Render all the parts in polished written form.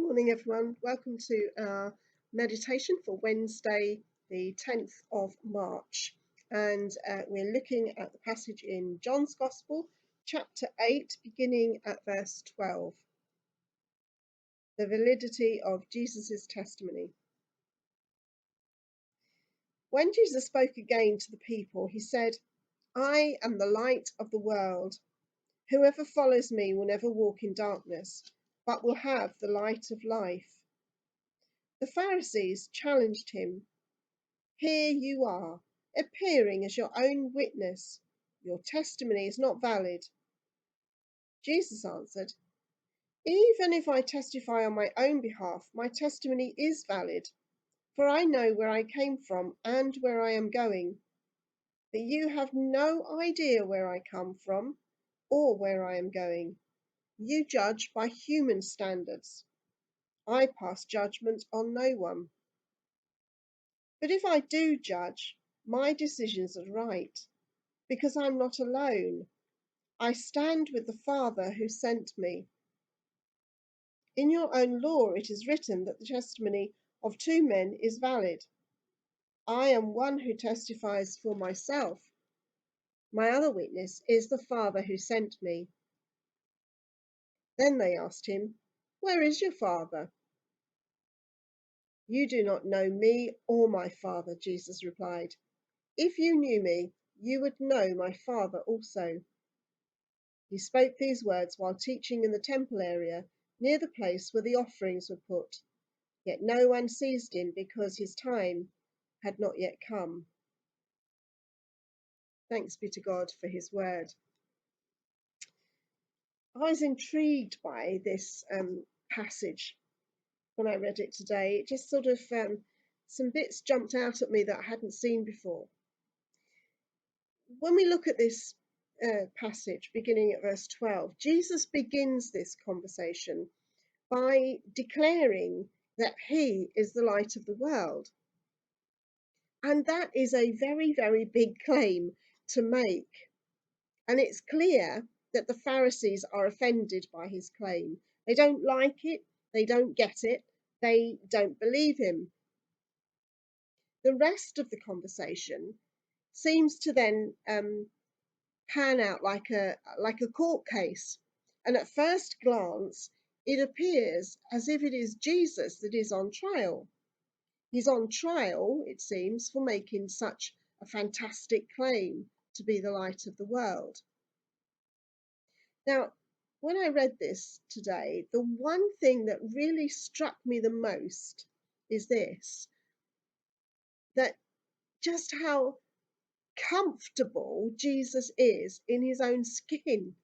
Morning, everyone. Welcome to our meditation for Wednesday, the 10th of March. And we're looking at the passage in John's Gospel, chapter 8, beginning at verse 12. The validity of Jesus' testimony. When Jesus spoke again to the people, he said, "I am the light of the world. Whoever follows me will never walk in darkness, but will have the light of life." The Pharisees challenged him. "Here you are, appearing as your own witness. Your testimony is not valid." Jesus answered, "Even if I testify on my own behalf, my testimony is valid, for I know where I came from and where I am going. But you have no idea where I come from or where I am going. You judge by human standards. I pass judgment on no one. But if I do judge, my decisions are right, because I'm not alone. I stand with the Father who sent me. In your own law it is written that the testimony of two men is valid. I am one who testifies for myself. My other witness is the Father who sent me." Then they asked him, "Where is your Father?" "You do not know me or my Father," Jesus replied. "If you knew me, you would know my Father also." He spoke these words while teaching in the temple area near the place where the offerings were put. Yet no one seized him because his time had not yet come. Thanks be to God for his word. I was intrigued by this passage when I read it today. It just sort of, some bits jumped out at me that I hadn't seen before. When we look at this passage beginning at verse 12, Jesus begins this conversation by declaring that he is the light of the world. And that is a very, very big claim to make. And it's clear that the Pharisees are offended by his claim. They don't like it, they don't get it, they don't believe him. The rest of the conversation seems to then pan out like a court case. And at first glance, it appears as if it is Jesus that is on trial. He's on trial, it seems, for making such a fantastic claim to be the light of the world. Now, when I read this today, the one thing that really struck me the most is this, that just how comfortable Jesus is in his own skin.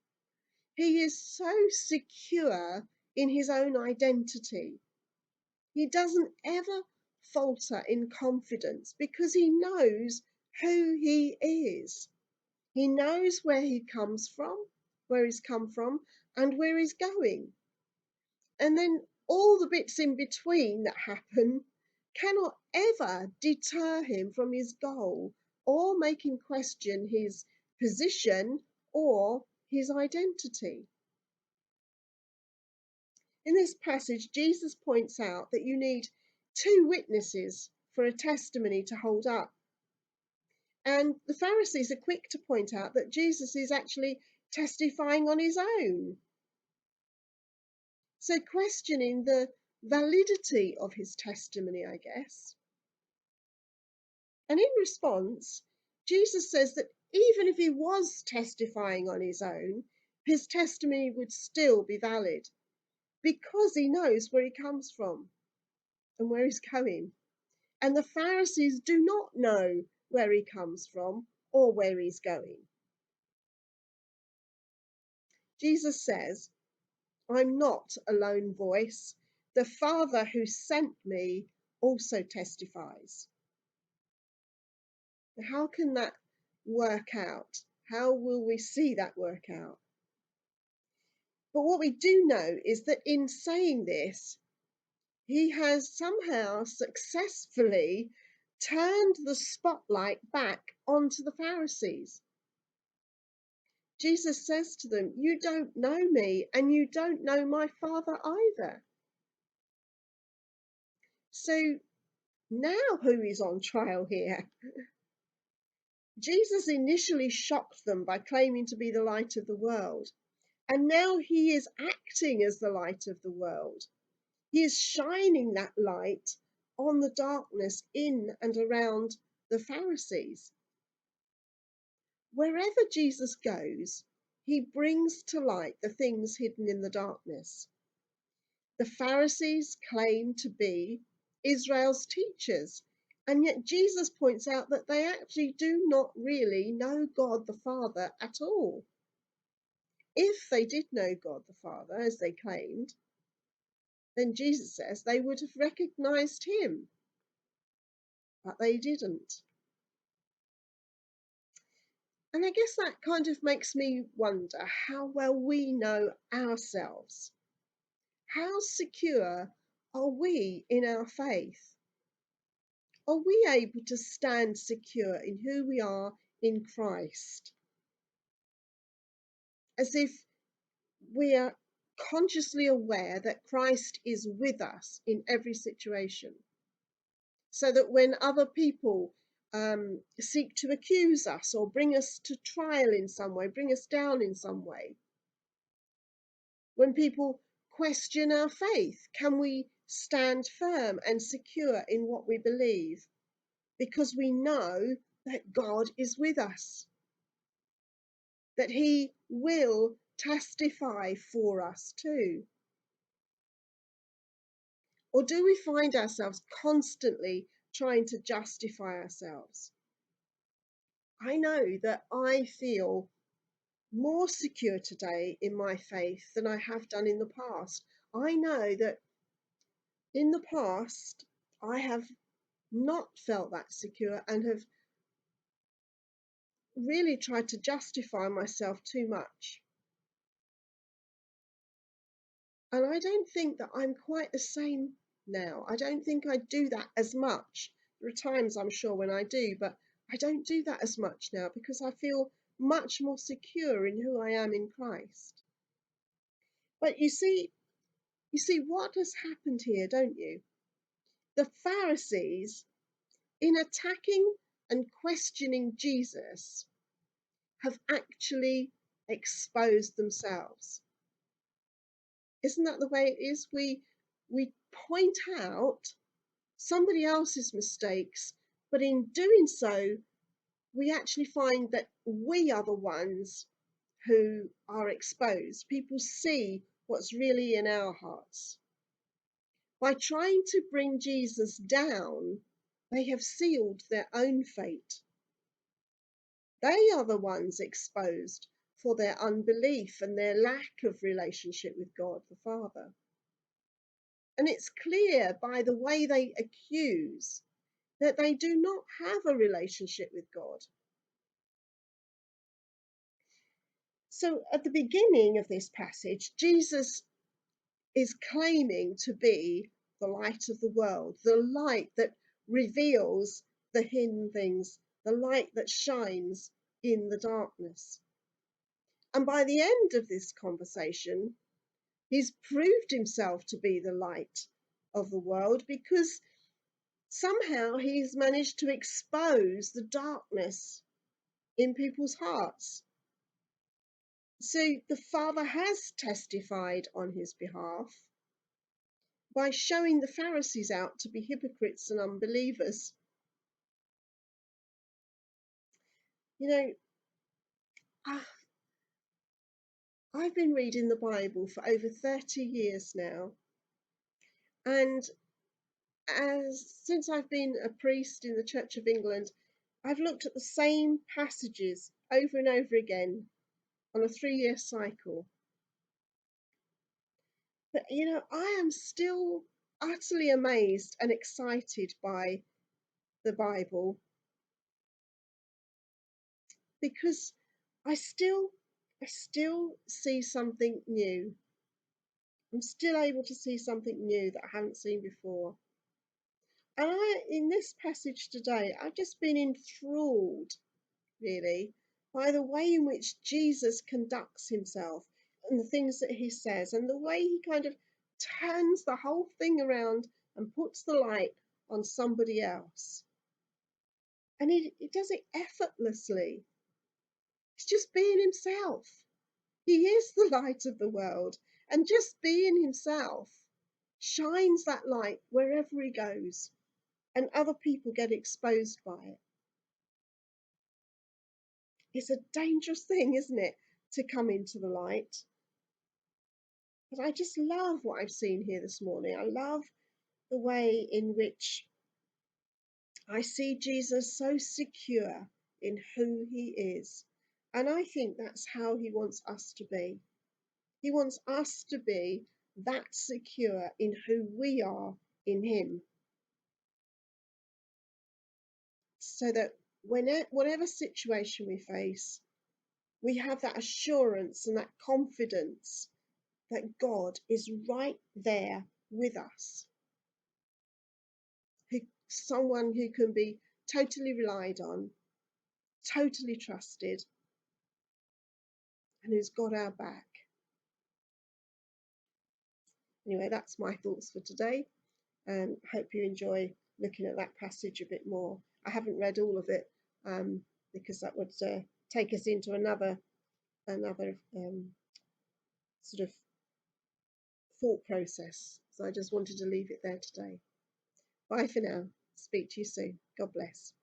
He is so secure in his own identity. He doesn't ever falter in confidence because he knows who he is. He knows where he comes from, where he's come from, and where he's going. And then all the bits in between that happen cannot ever deter him from his goal or make him question his position or his identity. In this passage, Jesus points out that you need two witnesses for a testimony to hold up. And the Pharisees are quick to point out that Jesus is actually testifying on his own. So questioning the validity of his testimony, I guess. And in response, Jesus says that even if he was testifying on his own, his testimony would still be valid because he knows where he comes from and where he's going. And the Pharisees do not know where he comes from or where he's going. Jesus says, "I'm not a lone voice. The Father who sent me also testifies." How can that work out? How will we see that work out? But what we do know is that in saying this, he has somehow successfully turned the spotlight back onto the Pharisees. Jesus says to them, "You don't know me and you don't know my Father either." So now who is on trial here? Jesus initially shocked them by claiming to be the light of the world. And now he is acting as the light of the world. He is shining that light on the darkness in and around the Pharisees. Wherever Jesus goes, he brings to light the things hidden in the darkness. The Pharisees claim to be Israel's teachers, and yet Jesus points out that they actually do not really know God the Father at all. If they did know God the Father, as they claimed, then Jesus says they would have recognized him, but they didn't. And I guess that kind of makes me wonder how well we know ourselves. How secure are we in our faith? Are we able to stand secure in who we are in Christ? As if we are consciously aware that Christ is with us in every situation. So that when other people seek to accuse us or bring us to trial in some way, bring us down in some way, when people question our faith, can we stand firm and secure in what we believe? Because we know that God is with us, that he will testify for us too. Or do we find ourselves constantly trying to justify ourselves? I know that I feel more secure today in my faith than I have done in the past. I know that in the past, I have not felt that secure and have really tried to justify myself too much. And I don't think that I'm quite the same now. I don't think I do that as much. There are times I'm sure when I do, but I don't do that as much now because I feel much more secure in who I am in Christ. But you see what has happened here, don't you? The Pharisees, in attacking and questioning Jesus, have actually exposed themselves. Isn't that the way it is? We point out somebody else's mistakes, but in doing so, we actually find that we are the ones who are exposed. People see what's really in our hearts. By trying to bring Jesus down, they have sealed their own fate. They are the ones exposed for their unbelief and their lack of relationship with God the Father. And it's clear by the way they accuse that they do not have a relationship with God. So at the beginning of this passage, Jesus is claiming to be the light of the world, the light that reveals the hidden things, the light that shines in the darkness. And by the end of this conversation, he's proved himself to be the light of the world because somehow he's managed to expose the darkness in people's hearts. So the Father has testified on his behalf by showing the Pharisees out to be hypocrites and unbelievers. You know, I've been reading the Bible for over 30 years now, and since I've been a priest in the Church of England, I've looked at the same passages over and over again on a 3-year cycle. But I am still utterly amazed and excited by the Bible because I still see something new. I'm still able to see something new that I haven't seen before. And in this passage today, I've just been enthralled, really, by the way in which Jesus conducts himself and the things that he says and the way he kind of turns the whole thing around and puts the light on somebody else. And he does it effortlessly. He's just being himself. He is the light of the world. And just being himself shines that light wherever he goes. And other people get exposed by it. It's a dangerous thing, isn't it, to come into the light? But I just love what I've seen here this morning. I love the way in which I see Jesus so secure in who he is. And I think that's how he wants us to be. He wants us to be that secure in who we are in him. So that whatever situation we face, we have that assurance and that confidence that God is right there with us. Someone who can be totally relied on, totally trusted, and who's got our back. Anyway, that's my thoughts for today. Hope you enjoy looking at that passage a bit more. I haven't read all of it because that would take us into another sort of thought process. So I just wanted to leave it there today. Bye for now. Speak to you soon. God bless.